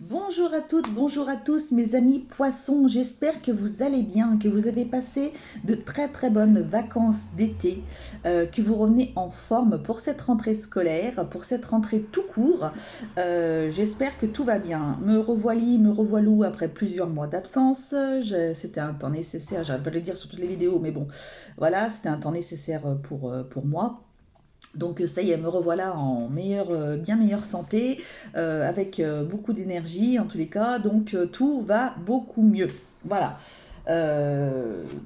Bonjour à toutes, bonjour à tous mes amis poissons, j'espère que vous allez bien, que vous avez passé de très bonnes vacances d'été, que vous revenez en forme pour cette rentrée scolaire, pour cette rentrée tout court. J'espère que tout va bien. Me revoilou après plusieurs mois d'absence. C'était un temps nécessaire, j'arrête pas de le dire sur toutes les vidéos, mais bon, voilà, c'était un temps nécessaire pour moi. Donc ça y est, me revoilà en meilleure, bien meilleure santé, avec beaucoup d'énergie en tous les cas, donc tout va beaucoup mieux. Voilà.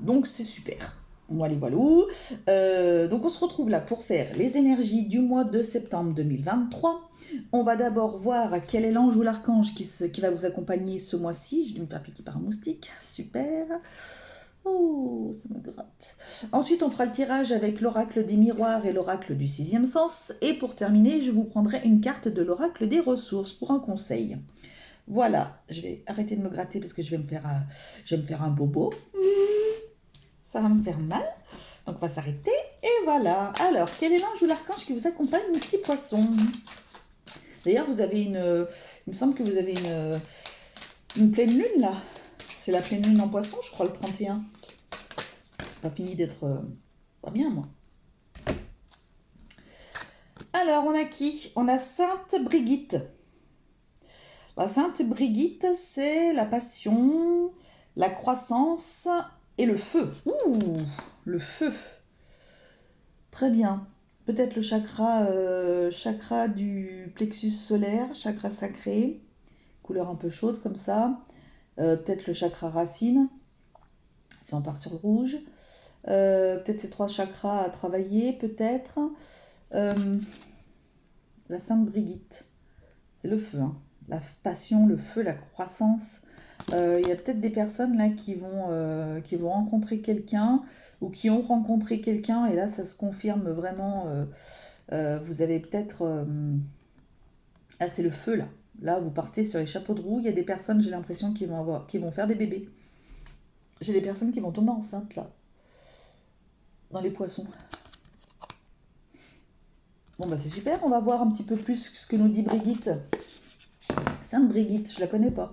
Donc c'est super. Voilà, voilà. Donc on se retrouve là pour faire les énergies du mois de septembre 2023. On va d'abord voir quel est l'ange ou l'archange qui va vous accompagner ce mois-ci. J'ai dû me faire piquer par un moustique. Super. Oh, ça me gratte. Ensuite, on fera le tirage avec l'oracle des miroirs et l'oracle du sixième sens. Et pour terminer, je vous prendrai une carte de l'oracle des ressources pour un conseil. Voilà, je vais arrêter de me gratter parce que je vais me faire un bobo. Ça va me faire mal. Donc on va s'arrêter. Et voilà. Alors, quel est l'ange ou l'archange qui vous accompagne, mes petits poissons? D'ailleurs, il me semble que vous avez une pleine lune là. C'est la pleine lune en poisson, je crois, le 31. Pas fini d'être pas bien, moi. Alors, on a qui? On a Sainte Brigitte. La Sainte Brigitte, c'est la passion, la croissance et le feu. Ouh, le feu. Très bien. Peut-être le chakra du plexus solaire, chakra sacré, couleur un peu chaude comme ça. Peut-être le chakra racine, si on part sur le rouge. Peut-être ces trois chakras à travailler, peut-être. Euh, la Sainte Brigitte, c'est le feu, hein. La passion, le feu, la croissance. Il y a peut-être des personnes là qui vont rencontrer quelqu'un ou qui ont rencontré quelqu'un et là ça se confirme vraiment. Vous avez peut-être... ah, c'est le feu là. Là, vous partez sur les chapeaux de roue. Il y a des personnes, j'ai l'impression, qui vont faire des bébés. J'ai des personnes qui vont tomber enceintes là, dans les poissons. Bon bah c'est super, on va voir un petit peu plus ce que nous dit Brigitte. Sainte Brigitte, je la connais pas.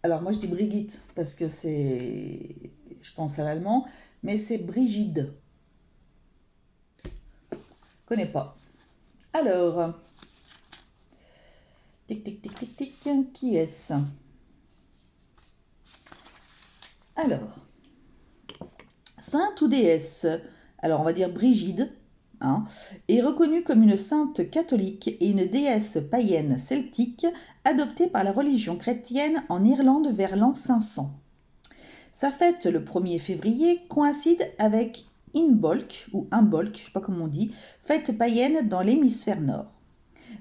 Alors moi je dis Brigitte parce que je pense à l'allemand, mais c'est Brigide. Connais pas. Alors, tic tic tic tic tic, qui est-ce? Alors, sainte ou déesse? Alors on va dire Brigide, hein, est reconnue comme une sainte catholique et une déesse païenne celtique adoptée par la religion chrétienne en Irlande vers l'an 500. Sa fête, le 1er février, coïncide avec Imbolc, ou Imbolc, je ne sais pas comment on dit, fête païenne dans l'hémisphère nord.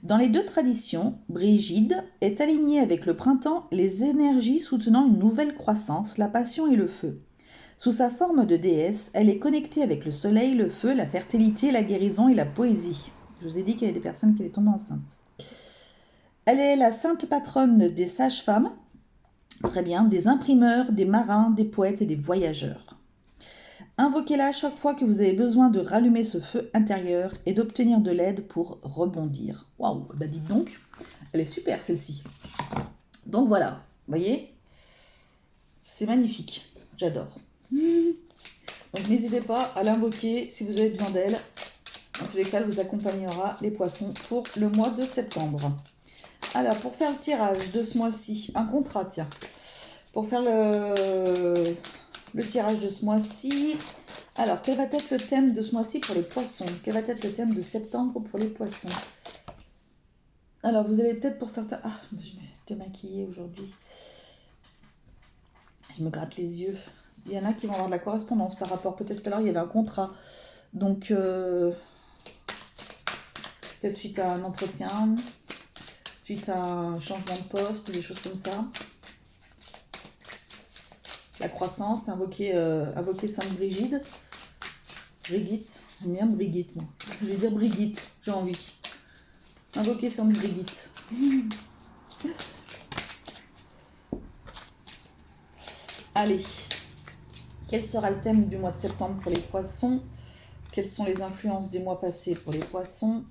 Dans les deux traditions, Brigide est alignée avec le printemps, les énergies soutenant une nouvelle croissance, la passion et le feu. Sous sa forme de déesse, elle est connectée avec le soleil, le feu, la fertilité, la guérison et la poésie. Je vous ai dit qu'il y avait des personnes qui allaient tomber enceintes. Elle est la sainte patronne des sages-femmes, très bien, des imprimeurs, des marins, des poètes et des voyageurs. Invoquez-la chaque fois que vous avez besoin de rallumer ce feu intérieur et d'obtenir de l'aide pour rebondir. Waouh, bah dites donc, elle est super celle-ci. Donc voilà, vous voyez, c'est magnifique, j'adore. Donc n'hésitez pas à l'invoquer si vous avez besoin d'elle. En tous les cas, elle vous accompagnera les poissons pour le mois de septembre. Alors, pour faire le tirage de ce mois-ci, un contrat, tiens. Pour faire le tirage de ce mois-ci, alors, quel va être le thème de ce mois-ci pour les poissons? Quel va être le thème de septembre pour les poissons? Alors, vous allez peut-être pour certains... Ah, je vais te maquiller aujourd'hui. Je me gratte les yeux. Il y en a qui vont avoir de la correspondance par rapport... Peut-être tout à l'heure, il y avait un contrat. Donc, peut-être suite à un entretien, suite à un changement de poste, des choses comme ça. La croissance, invoquer Sainte Brigide. Brigitte, j'aime bien Brigitte, moi. Je vais dire Brigitte, j'ai envie. Invoquer Sainte Brigitte. Allez, quel sera le thème du mois de septembre pour les poissons? Quelles sont les influences des mois passés pour les poissons?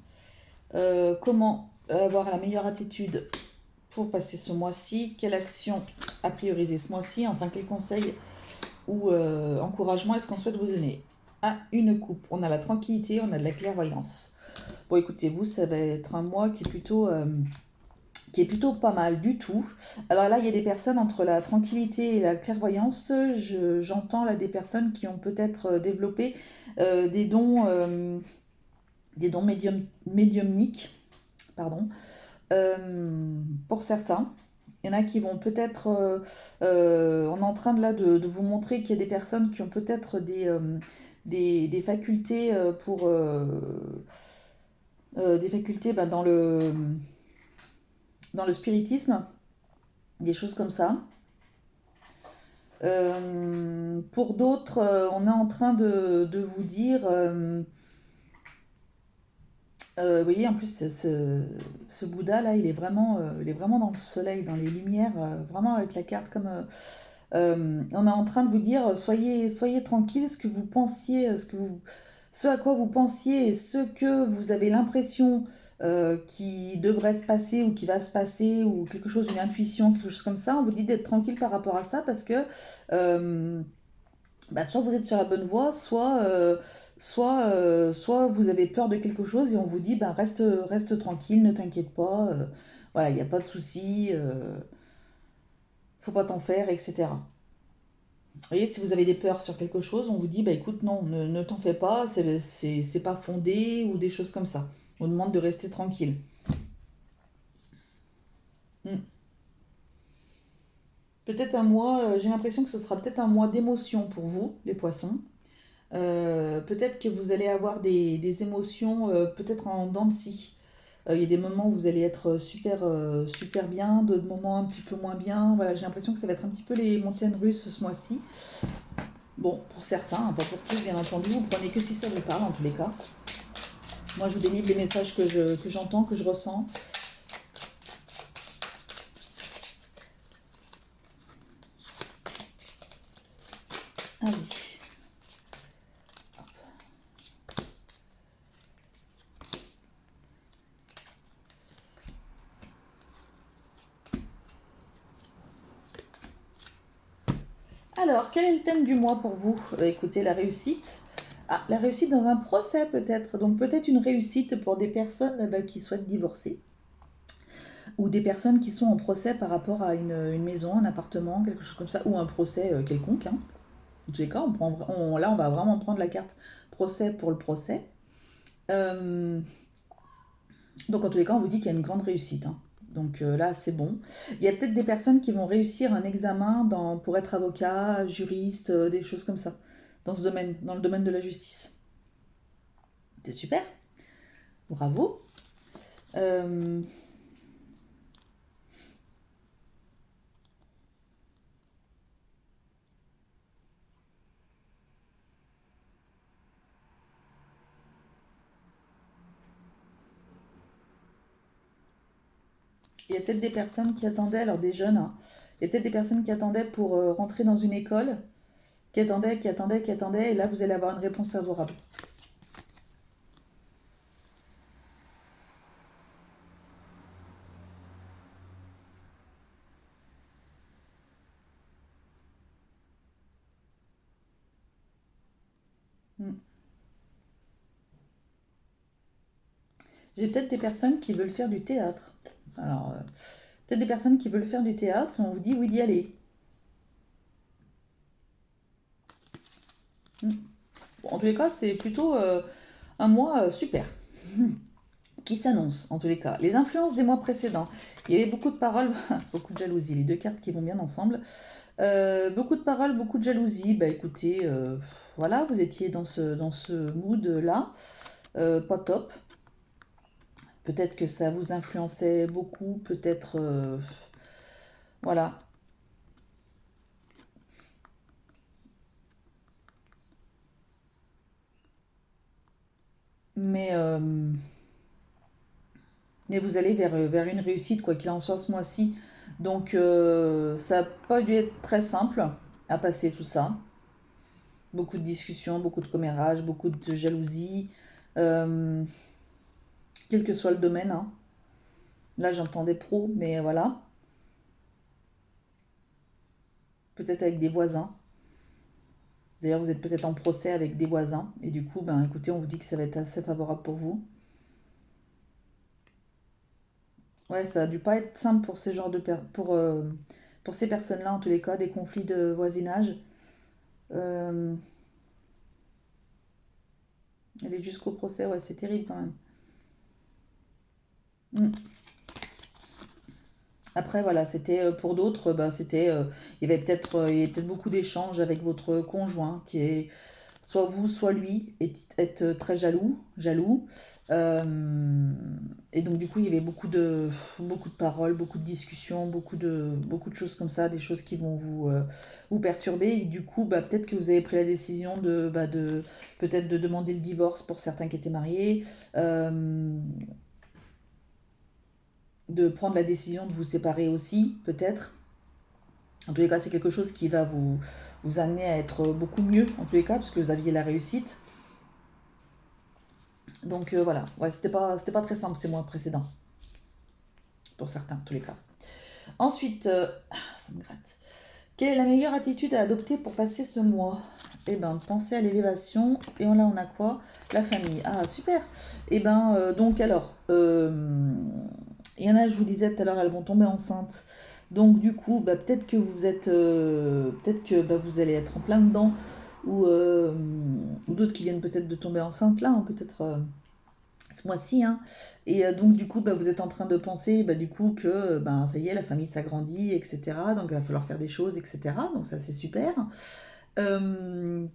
Comment avoir la meilleure attitude pour passer ce mois-ci? Quelle action à prioriser ce mois-ci? Enfin, quel conseil ou encouragement est-ce qu'on souhaite vous donner? Ah, une coupe. On a la tranquillité, on a de la clairvoyance. Bon, écoutez, vous, ça va être un mois qui est plutôt pas mal du tout. Alors là, il y a des personnes entre la tranquillité et la clairvoyance. J'entends là des personnes qui ont peut-être développé euh, des dons, euh, des dons médiumniques, pardon, pour certains. Il y en a qui vont peut-être. On est en train de, là, de vous montrer qu'il y a des personnes qui ont peut-être des facultés des facultés bah, dans le spiritisme, des choses comme ça. Pour d'autres, on est en train de vous dire, vous voyez, en plus, ce Bouddha là, il est vraiment dans le soleil, dans les lumières, vraiment avec la carte comme. On est en train de vous dire, soyez tranquille, ce que vous pensiez, ce à quoi vous pensiez et ce que vous avez l'impression qui devrait se passer ou qui va se passer ou quelque chose, une intuition, quelque chose comme ça, on vous dit d'être tranquille par rapport à ça parce que euh, bah, soit vous êtes sur la bonne voie, soit vous avez peur de quelque chose et on vous dit bah, reste tranquille, ne t'inquiète pas, voilà, il n'y a pas de souci, faut pas t'en faire, etc. Vous voyez, si vous avez des peurs sur quelque chose, on vous dit bah écoute, non, ne t'en fais pas, c'est pas fondé ou des choses comme ça. On vous demande de rester tranquille. Hmm. Peut-être un mois, j'ai l'impression que ce sera peut-être un mois d'émotion pour vous, les poissons. Peut-être que vous allez avoir des émotions peut-être en dents de scie. Il y a des moments où vous allez être super bien, d'autres moments un petit peu moins bien. Voilà, j'ai l'impression que ça va être un petit peu les montagnes russes ce mois-ci. Bon, pour certains, hein, pas pour tous bien entendu, vous prenez que si ça vous parle en tous les cas. Moi je vous délivre les messages que j'entends, que je ressens. Ah oui. Alors, quel est le thème du mois pour vous? Écoutez, la réussite. Ah, la réussite dans un procès peut-être. Donc peut-être une réussite pour des personnes bah, qui souhaitent divorcer. Ou des personnes qui sont en procès par rapport à une maison, un appartement, quelque chose comme ça. Ou un procès quelconque, hein. En tous les cas, là, on va vraiment prendre la carte procès pour le procès. Euh, donc, en tous les cas, on vous dit qu'il y a une grande réussite, hein. Donc là, c'est bon. Il y a peut-être des personnes qui vont réussir un examen pour être avocat, juriste, des choses comme ça, dans ce domaine, dans le domaine de la justice. C'est super, bravo. Euh, il y a peut-être des personnes qui attendaient, alors des jeunes, hein, il y a peut-être des personnes qui attendaient pour rentrer dans une école, qui attendaient, et là, vous allez avoir une réponse favorable. Mm. J'ai peut-être des personnes qui veulent faire du théâtre. Alors, peut-être des personnes qui veulent faire du théâtre et on vous dit oui d'y aller. Mm. Bon, en tous les cas, c'est plutôt un mois super qui s'annonce, en tous les cas. Les influences des mois précédents. Il y avait beaucoup de paroles, beaucoup de jalousie, les deux cartes qui vont bien ensemble. Beaucoup de paroles, beaucoup de jalousie. Bah écoutez, voilà, vous étiez dans ce mood-là. Pas top. Peut-être que ça vous influençait beaucoup, peut-être. Voilà. Mais, euh, mais vous allez vers une réussite, quoi qu'il en soit, ce mois-ci. Donc, ça n'a pas dû être très simple à passer tout ça. Beaucoup de discussions, beaucoup de commérages, beaucoup de jalousie, euh, quel que soit le domaine, hein. Là, j'entends des pros, mais voilà. Peut-être avec des voisins. D'ailleurs, vous êtes peut-être en procès avec des voisins. Et du coup, ben écoutez, on vous dit que ça va être assez favorable pour vous. Ouais, ça a dû pas être simple pour ces genres de pour ces personnes-là, en tous les cas, des conflits de voisinage. Euh, Aller jusqu'au procès, ouais, c'est terrible quand même. Mm. Après, voilà, c'était pour d'autres, bah, il y avait peut-être beaucoup d'échanges avec votre conjoint qui est soit vous, soit lui, est très jaloux. Euh, et donc, du coup, il y avait beaucoup de paroles, beaucoup de discussions, beaucoup de choses comme ça, des choses qui vont vous perturber. Et du coup, bah, peut-être que vous avez pris la décision peut-être de demander le divorce pour certains qui étaient mariés, euh, de prendre la décision de vous séparer aussi, peut-être. En tous les cas, c'est quelque chose qui va vous amener à être beaucoup mieux, en tous les cas, parce que vous aviez la réussite. Donc voilà, ouais, c'était pas très simple ces mois précédents, pour certains, en tous les cas. Ensuite, ça me gratte. Quelle est la meilleure attitude à adopter pour passer ce mois? Eh ben, penser à l'élévation. Et là, on a quoi? La famille. Ah, super. Eh ben, donc alors, il y en a, je vous disais tout à l'heure, elles vont tomber enceintes. Donc du coup, bah, peut-être que bah, vous allez être en plein dedans, ou d'autres qui viennent peut-être de tomber enceinte là, hein, peut-être ce mois-ci, hein. Et donc du coup, bah, vous êtes en train de penser, bah, du coup, que ben, ça y est, la famille s'agrandit, etc. Donc il va falloir faire des choses, etc. Donc ça, c'est super. Euh,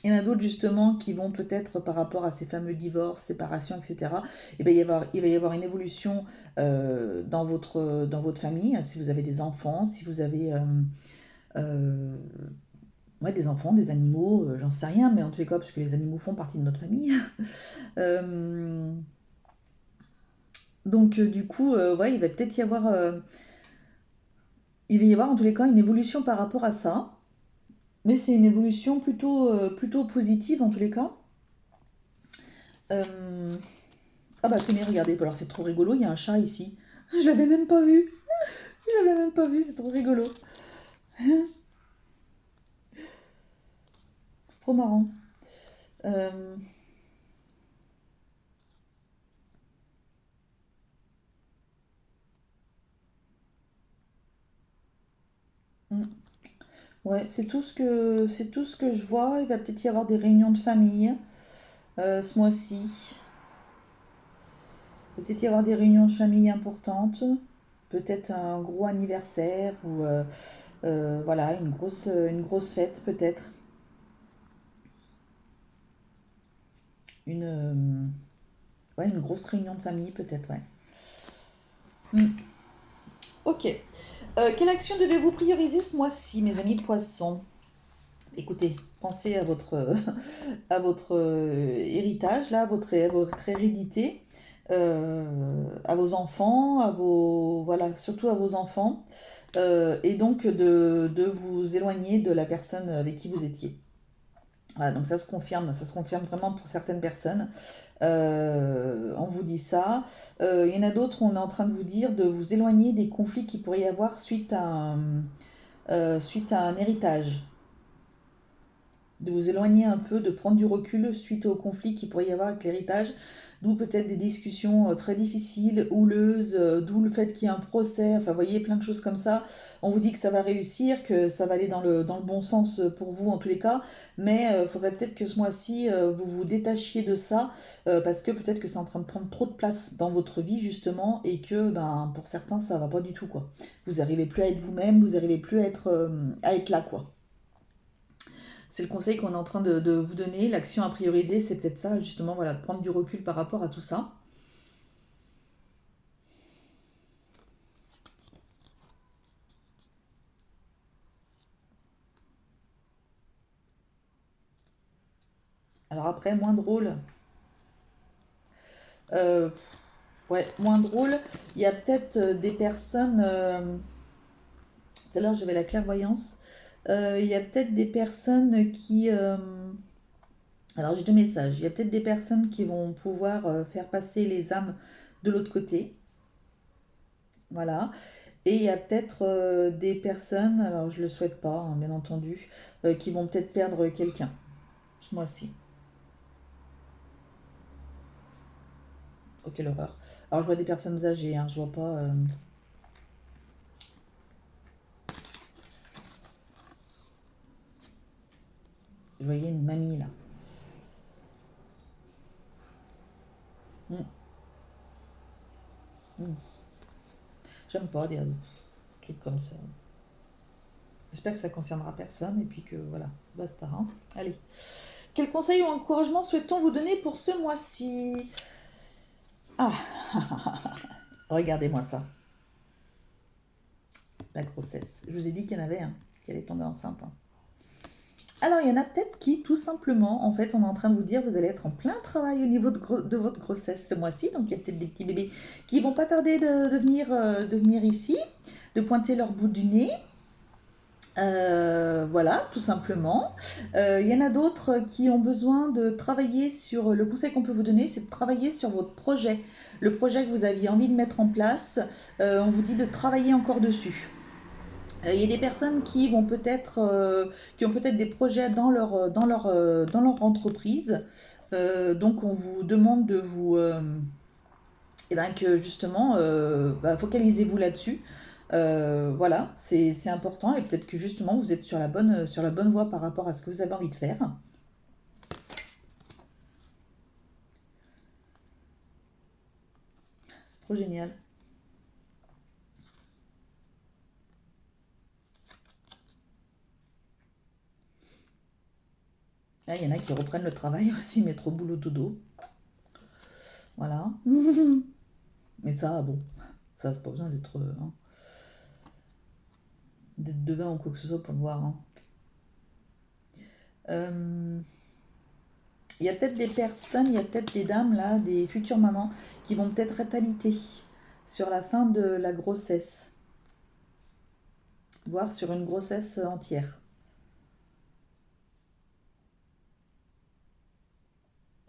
il y en a d'autres justement qui vont peut-être par rapport à ces fameux divorces, séparations, etc. Et ben, il va y avoir une évolution dans votre famille, si vous avez des enfants, si vous avez euh, ouais, des enfants, des animaux, j'en sais rien, mais en tous les cas, parce que les animaux font partie de notre famille. Euh, donc du coup, ouais, il va y avoir en tous les cas une évolution par rapport à ça, mais c'est une évolution plutôt positive en tous les cas. Euh, Ah bah tenez, regardez, alors c'est trop rigolo, il y a un chat ici. Je l'avais même pas vu, je l'avais même pas vu, c'est trop rigolo. C'est trop marrant. Euh, mm. Ouais, c'est tout ce que je vois. Il va peut-être y avoir des réunions de famille ce mois-ci. Il va peut-être y avoir des réunions de famille importantes. Peut-être un gros anniversaire ou voilà, une grosse fête peut-être. Une, ouais, une grosse réunion de famille peut-être, ouais. Mm. Ok. Quelle action devez-vous prioriser ce mois-ci, mes amis poissons? Écoutez, pensez à votre héritage, là, à votre hérédité, à vos enfants, voilà, surtout à vos enfants, et donc de vous éloigner de la personne avec qui vous étiez. Voilà, donc ça se confirme vraiment pour certaines personnes. On vous dit ça. Il y en a d'autres, on est en train de vous dire de vous éloigner des conflits qu'il pourrait y avoir suite à un héritage, de vous éloigner un peu, de prendre du recul suite au conflit qu'il pourrait y avoir avec l'héritage, d'où peut-être des discussions très difficiles, houleuses, d'où le fait qu'il y ait un procès, enfin vous voyez, plein de choses comme ça. On vous dit que ça va réussir, que ça va aller dans le bon sens pour vous en tous les cas, mais il faudrait peut-être que ce mois-ci, vous vous détachiez de ça, parce que peut-être que c'est en train de prendre trop de place dans votre vie justement, et que ben, pour certains, ça va pas du tout, quoi. Vous n'arrivez plus à être vous-même, vous n'arrivez plus à être là, quoi. C'est le conseil qu'on est en train de vous donner. L'action à prioriser, c'est peut-être ça, justement, voilà, de prendre du recul par rapport à tout ça. Alors après, moins drôle. euh, ouais, moins drôle. Il y a peut-être des personnes. Tout à l'heure, j'avais la clairvoyance. Il y a peut-être des personnes qui. Alors j'ai deux messages. Il y a peut-être des personnes qui vont pouvoir faire passer les âmes de l'autre côté. Voilà. Et il y a peut-être des personnes, alors je le souhaite pas, hein, bien entendu, qui vont peut-être perdre quelqu'un ce mois-ci. Oh, quelle horreur. Alors je vois des personnes âgées, hein, je vois pas. Je voyais une mamie là. Mm, mm. J'aime pas dire des trucs comme ça. J'espère que ça concernera personne et puis que voilà, basta. Hein. Allez. Quel conseil ou encouragement souhaitons vous donner pour ce mois-ci? Ah, regardez-moi ça, la grossesse. Je vous ai dit qu'il y en avait un, qui allait tomber enceinte. Hein. Alors, il y en a peut-être qui, tout simplement, en fait, on est en train de vous dire, vous allez être en plein travail au niveau de votre grossesse ce mois-ci. Donc, il y a peut-être des petits bébés qui vont pas tarder de venir ici, de pointer leur bout du nez. Voilà, tout simplement. Il y en a d'autres qui ont besoin de travailler sur... Le conseil qu'on peut vous donner, c'est de travailler sur votre projet. Le projet que vous aviez envie de mettre en place, on vous dit de travailler encore dessus. Il y a des personnes qui vont peut-être, qui ont peut-être des projets dans leur entreprise. Donc on vous demande de vous, et ben que justement, focalisez-vous là-dessus. Voilà, c'est important et peut-être que justement vous êtes sur la bonne voie par rapport à ce que vous avez envie de faire. C'est trop génial. Ah, il y en a qui reprennent le travail aussi, mais trop boulot dodo. Voilà. Mais ça, bon, ça, c'est pas besoin d'être devin ou quoi que ce soit pour le voir. Hein. Euh, Il y a peut-être des personnes, il y a peut-être des dames là, des futures mamans, qui vont peut-être être alitées sur la fin de la grossesse, voire sur une grossesse entière.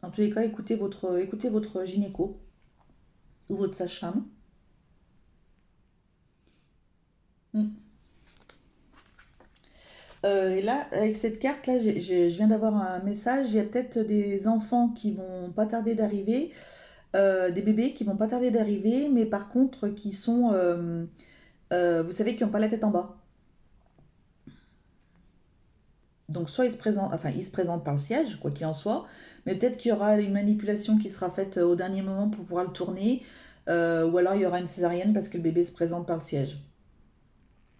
En tous les cas, écoutez votre gynéco ou votre sage-femme. Mm. Et là, avec cette carte, là, je viens d'avoir un message. Il y a peut-être des enfants qui vont pas tarder d'arriver, des bébés qui vont pas tarder d'arriver, mais par contre qui sont, vous savez, qui n'ont pas la tête en bas. Donc soit ils se présentent par le siège, quoi qu'il en soit, mais peut-être qu'il y aura une manipulation qui sera faite au dernier moment pour pouvoir le tourner, ou alors il y aura une césarienne parce que le bébé se présente par le siège.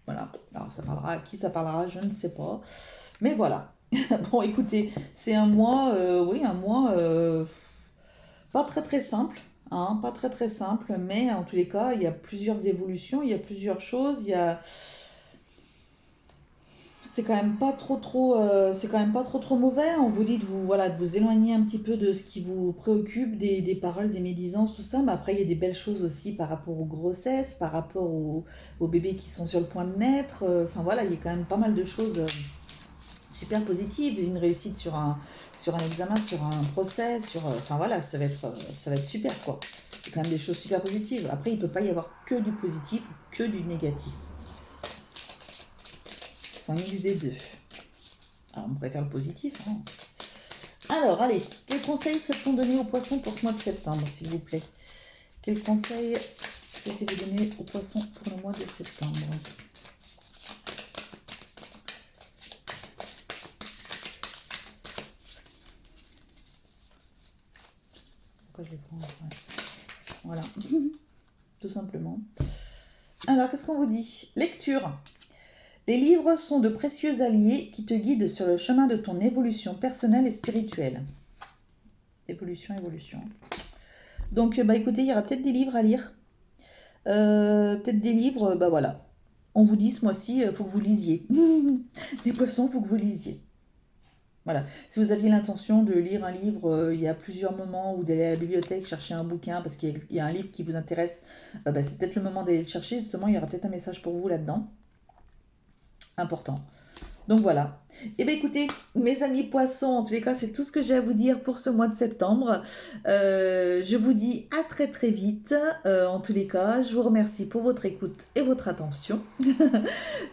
Voilà. Alors ça parlera à qui ça parlera, je ne sais pas. Mais voilà. Bon, écoutez, c'est un mois, oui, un mois pas très très simple, hein, pas très très simple, mais en tous les cas, il y a plusieurs évolutions, il y a plusieurs choses, il y a c'est quand même pas c'est quand même pas trop mauvais. On vous dit de vous, voilà, de vous éloigner un petit peu de ce qui vous préoccupe, des paroles, des médisances, tout ça. Mais après, il y a des belles choses aussi par rapport aux grossesses, par rapport aux bébés qui sont sur le point de naître. Enfin voilà, il y a quand même pas mal de choses super positives. Une réussite sur un examen, sur un procès, enfin voilà, ça va être super quoi. C'est quand même des choses super positives. Après, il peut pas y avoir que du positif ou que du négatif. Un mix des deux. Alors, on préfère le positif. Hein. Alors, allez, quels conseils souhaitons donner aux poissons pour ce mois de septembre, s'il vous plaît? Quels conseils souhaitez-vous donner aux poissons pour le mois de septembre? Pourquoi je les prends? Ouais. Voilà, tout simplement. Alors, qu'est-ce qu'on vous dit? Lecture. Les livres sont de précieux alliés qui te guident sur le chemin de ton évolution personnelle et spirituelle. Évolution. Donc, bah écoutez, il y aura peut-être des livres à lire. Peut-être des livres, bah voilà. On vous dit ce mois-ci, il faut que vous lisiez. Les poissons, il faut que vous lisiez. Voilà. Si vous aviez l'intention de lire un livre, il y a plusieurs moments, ou d'aller à la bibliothèque chercher un bouquin parce qu'il y a un livre qui vous intéresse, bah, c'est peut-être le moment d'aller le chercher. Justement, il y aura peut-être un message pour vous là-dedans. Important. Donc voilà. Eh bien écoutez, mes amis poissons, en tous les cas, c'est tout ce que j'ai à vous dire pour ce mois de septembre. Je vous dis à très très vite. En tous les cas, je vous remercie pour votre écoute et votre attention.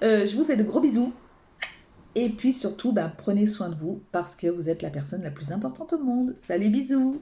Je vous fais de gros bisous. Et puis surtout, prenez soin de vous parce que vous êtes la personne la plus importante au monde. Salut, bisous!